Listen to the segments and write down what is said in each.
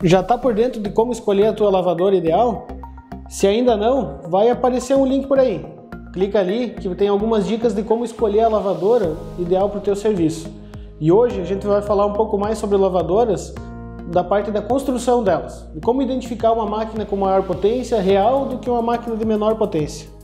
Já está por dentro de como escolher a tua lavadora ideal? Se ainda não, vai aparecer um link por aí. Clica ali que tem algumas dicas de como escolher a lavadora ideal para o teu serviço. E hoje a gente vai falar um pouco mais sobre lavadoras da parte da construção delas, de como identificar uma máquina com maior potência real do que uma máquina de menor potência.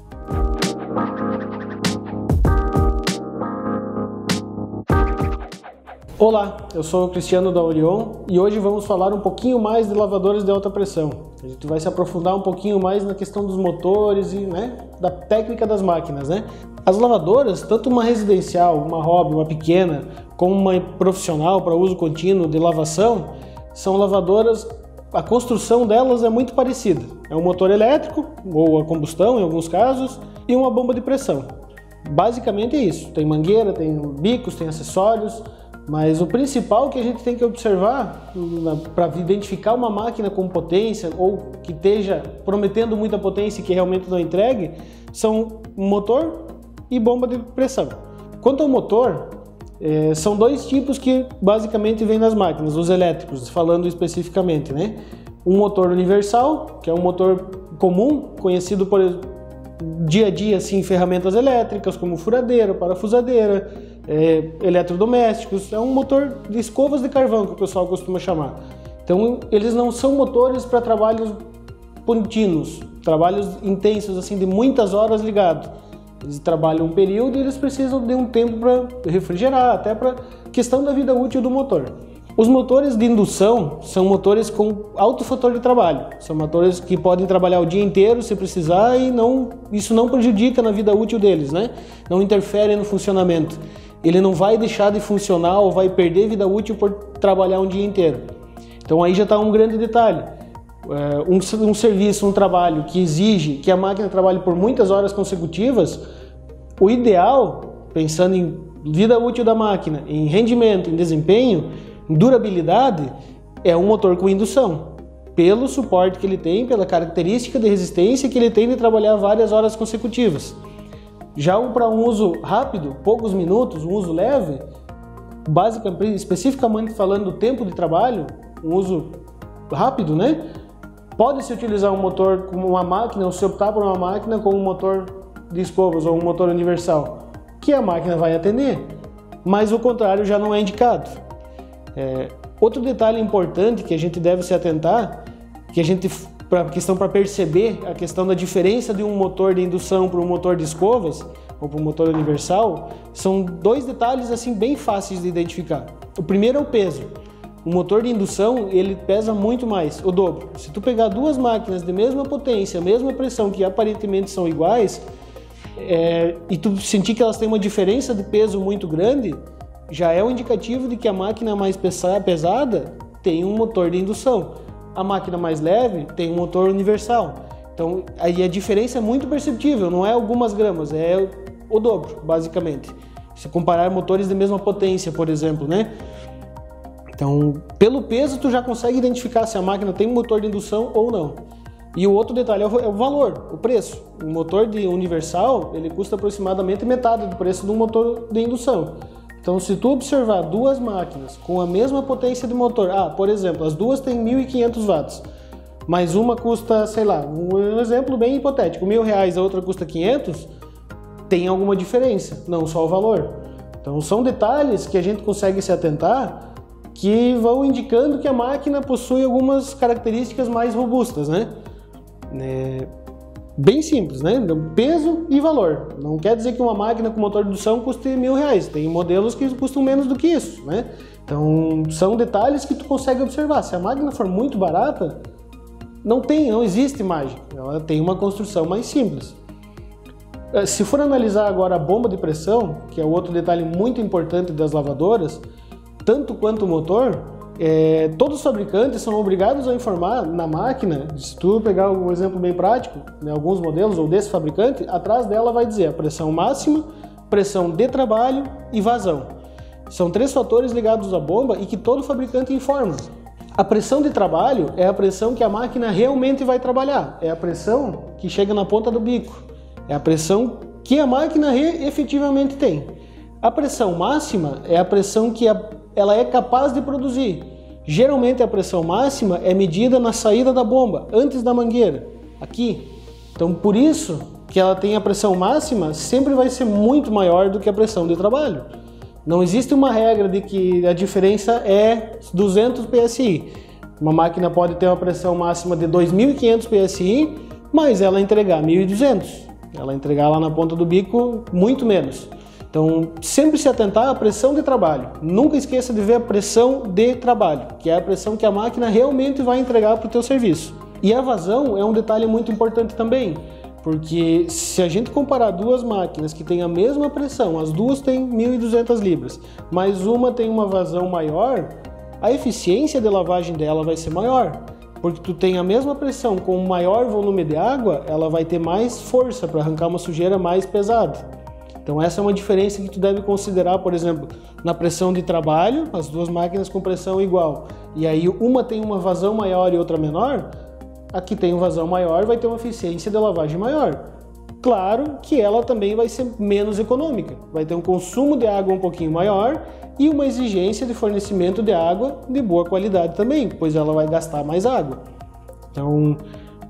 Olá, eu sou o Cristiano da Orion e hoje vamos falar um pouquinho mais de lavadoras de alta pressão. A gente vai se aprofundar um pouquinho mais na questão dos motores e da técnica das máquinas. As lavadoras, tanto uma residencial, uma hobby, uma pequena, como uma profissional para uso contínuo de lavação, são lavadoras, a construção delas é muito parecida. É um motor elétrico, ou a combustão em alguns casos, e uma bomba de pressão. Basicamente é isso, tem mangueira, tem bicos, tem acessórios. Mas o principal que a gente tem que observar para identificar uma máquina com potência ou que esteja prometendo muita potência e que realmente não entregue são motor e bomba de pressão. Quanto ao motor, são dois tipos que basicamente vêm nas máquinas, os elétricos, falando especificamente, Um motor universal, que é um motor comum, conhecido por dia a dia assim, em ferramentas elétricas como furadeira, parafusadeira, eletrodomésticos. É um motor de escovas de carvão que o pessoal costuma chamar. Então eles não são motores para trabalhos contínuos, trabalhos intensos assim de muitas horas ligado. Eles trabalham um período e eles precisam de um tempo para refrigerar, até para questão da vida útil do motor. Os motores de indução são motores com alto fator de trabalho. São motores que podem trabalhar o dia inteiro se precisar e isso não prejudica na vida útil deles, Não interfere no funcionamento. Ele não vai deixar de funcionar ou vai perder vida útil por trabalhar um dia inteiro. Então aí já está um grande detalhe. Um serviço, um trabalho que exige que a máquina trabalhe por muitas horas consecutivas, o ideal, pensando em vida útil da máquina, em rendimento, em desempenho, em durabilidade, é um motor com indução, pelo suporte que ele tem, pela característica de resistência que ele tem de trabalhar várias horas consecutivas. Já para um uso rápido, poucos minutos, um uso leve, basicamente, especificamente falando do tempo de trabalho, um uso rápido, Pode-se utilizar um motor como uma máquina, ou se optar por uma máquina com um motor de escovas ou um motor universal, que a máquina vai atender, mas o contrário já não é indicado. Outro detalhe importante que a gente deve se atentar, para perceber a questão da diferença de um motor de indução para um motor de escovas ou para um motor universal, são dois detalhes assim bem fáceis de identificar. O primeiro é o peso. O motor de indução, ele pesa muito mais, o dobro. Se tu pegar duas máquinas de mesma potência, mesma pressão, que aparentemente são iguais, e tu sentir que elas têm uma diferença de peso muito grande, já é um indicativo de que a máquina mais pesada tem um motor de indução. A máquina mais leve tem um motor universal. Então, aí a diferença é muito perceptível, não é algumas gramas, é o dobro, basicamente. Se comparar motores de mesma potência, por exemplo, Então, pelo peso, tu já consegue identificar se a máquina tem motor de indução ou não. E o outro detalhe é o valor, o preço. O motor de universal, ele custa aproximadamente metade do preço de um motor de indução. Então, se tu observar duas máquinas com a mesma potência de motor, por exemplo, as duas têm 1.500 watts, mas uma custa, sei lá, um exemplo bem hipotético, R$1.000, a outra custa 500, tem alguma diferença, não só o valor. Então, são detalhes que a gente consegue se atentar que vão indicando que a máquina possui algumas características mais robustas, Bem simples, Peso e valor. Não quer dizer que uma máquina com motor de indução custe R$1.000. Tem modelos que custam menos do que isso, Então, são detalhes que tu consegue observar. Se a máquina for muito barata, não existe mágica. Ela tem uma construção mais simples. Se for analisar agora a bomba de pressão, que é outro detalhe muito importante das lavadoras, tanto quanto o motor, todos os fabricantes são obrigados a informar na máquina. Se tu pegar um exemplo bem prático, alguns modelos ou desse fabricante, atrás dela vai dizer a pressão máxima, pressão de trabalho e vazão. São três fatores ligados à bomba e que todo fabricante informa. A pressão de trabalho é a pressão que a máquina realmente vai trabalhar, é a pressão que chega na ponta do bico, é a pressão que a máquina efetivamente tem. A pressão máxima é a pressão que ela é capaz de produzir. Geralmente a pressão máxima é medida na saída da bomba, antes da mangueira, aqui. Então por isso que ela tem a pressão máxima, sempre vai ser muito maior do que a pressão de trabalho. Não existe uma regra de que a diferença é 200 PSI. Uma máquina pode ter uma pressão máxima de 2.500 PSI, mas ela entregar 1.200. Ela entregar lá na ponta do bico muito menos. Então, sempre se atentar à pressão de trabalho. Nunca esqueça de ver a pressão de trabalho, que é a pressão que a máquina realmente vai entregar para o teu serviço. E a vazão é um detalhe muito importante também, porque se a gente comparar duas máquinas que têm a mesma pressão, as duas têm 1.200 libras, mas uma tem uma vazão maior, a eficiência de lavagem dela vai ser maior. Porque tu tem a mesma pressão com maior volume de água, ela vai ter mais força para arrancar uma sujeira mais pesada. Então essa é uma diferença que tu deve considerar, por exemplo, na pressão de trabalho, as duas máquinas com pressão igual, e aí uma tem uma vazão maior e outra menor, a que tem uma vazão maior vai ter uma eficiência de lavagem maior. Claro que ela também vai ser menos econômica, vai ter um consumo de água um pouquinho maior e uma exigência de fornecimento de água de boa qualidade também, pois ela vai gastar mais água. Então,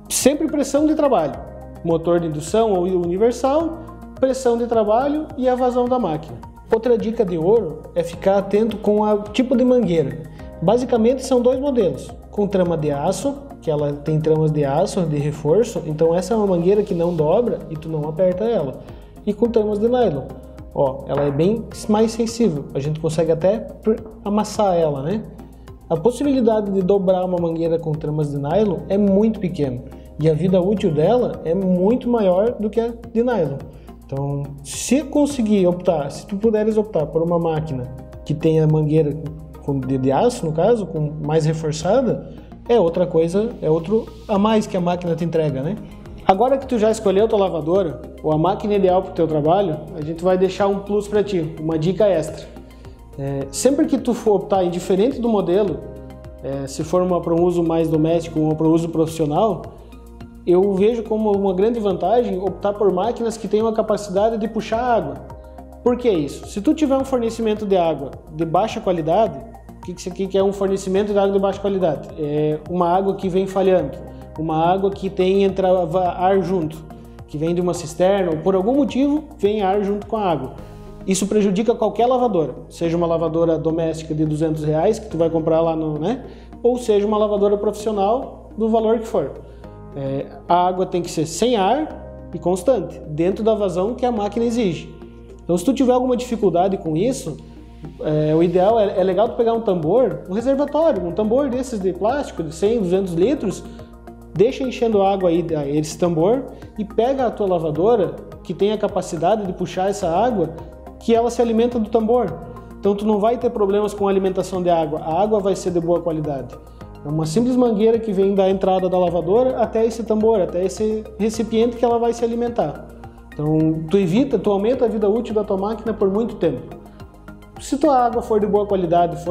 sempre pressão de trabalho, motor de indução ou universal, pressão de trabalho e a vazão da máquina. Outra dica de ouro é ficar atento com o tipo de mangueira. Basicamente são dois modelos, com trama de aço, que ela tem tramas de aço de reforço, então essa é uma mangueira que não dobra e tu não aperta ela, e com tramas de nylon. Ó, ela é bem mais sensível, a gente consegue até amassar ela, né? A possibilidade de dobrar uma mangueira com tramas de nylon é muito pequena e a vida útil dela é muito maior do que a de nylon. Então, se conseguir optar, se tu puderes optar por uma máquina que tenha mangueira de aço, no caso, com mais reforçada, é outra coisa, é outro a mais que a máquina te entrega, né? Agora que tu já escolheu a tua lavadora, ou a máquina ideal para o teu trabalho, a gente vai deixar um plus para ti, uma dica extra. Sempre que tu for optar, indiferente do modelo, se for para um uso mais doméstico ou para um uso profissional, eu vejo como uma grande vantagem optar por máquinas que tenham a capacidade de puxar água. Por que isso? Se tu tiver um fornecimento de água de baixa qualidade, o que é um fornecimento de água de baixa qualidade? É uma água que vem falhando, uma água que entra ar junto, que vem de uma cisterna ou por algum motivo vem ar junto com a água. Isso prejudica qualquer lavadora, seja uma lavadora doméstica de R$200 que tu vai comprar lá no, né? Ou seja uma lavadora profissional do valor que for. A água tem que ser sem ar e constante, dentro da vazão que a máquina exige. Então se tu tiver alguma dificuldade com isso, o ideal é legal tu pegar um tambor, um reservatório, um tambor desses de plástico de 100, 200 litros, deixa enchendo água aí esse tambor e pega a tua lavadora que tem a capacidade de puxar essa água, que ela se alimenta do tambor. Então tu não vai ter problemas com a alimentação de água, a água vai ser de boa qualidade. É uma simples mangueira que vem da entrada da lavadora até esse tambor, até esse recipiente que ela vai se alimentar. Então tu aumenta a vida útil da tua máquina por muito tempo. Se tua água for de boa qualidade,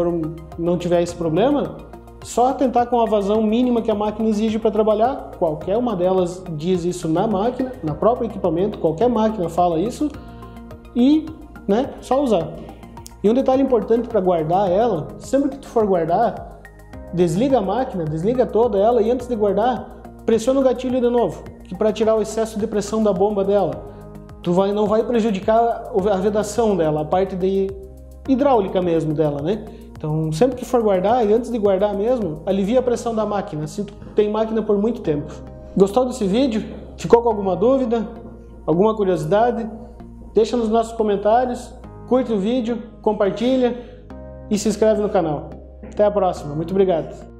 não tiver esse problema, só tentar com a vazão mínima que a máquina exige para trabalhar. Qualquer uma delas diz isso na máquina, no próprio equipamento, qualquer máquina fala isso e, só usar. E um detalhe importante para guardar ela, sempre que tu for guardar, desliga a máquina, desliga toda ela e antes de guardar, pressiona o gatilho de novo, que para tirar o excesso de pressão da bomba dela. Não vai prejudicar a vedação dela, a parte hidráulica mesmo dela, né? Então, sempre que for guardar, e antes de guardar mesmo, alivia a pressão da máquina, se tu tem máquina por muito tempo. Gostou desse vídeo? Ficou com alguma dúvida? Alguma curiosidade? Deixa nos nossos comentários, curte o vídeo, compartilha e se inscreve no canal. Até a próxima, muito obrigado!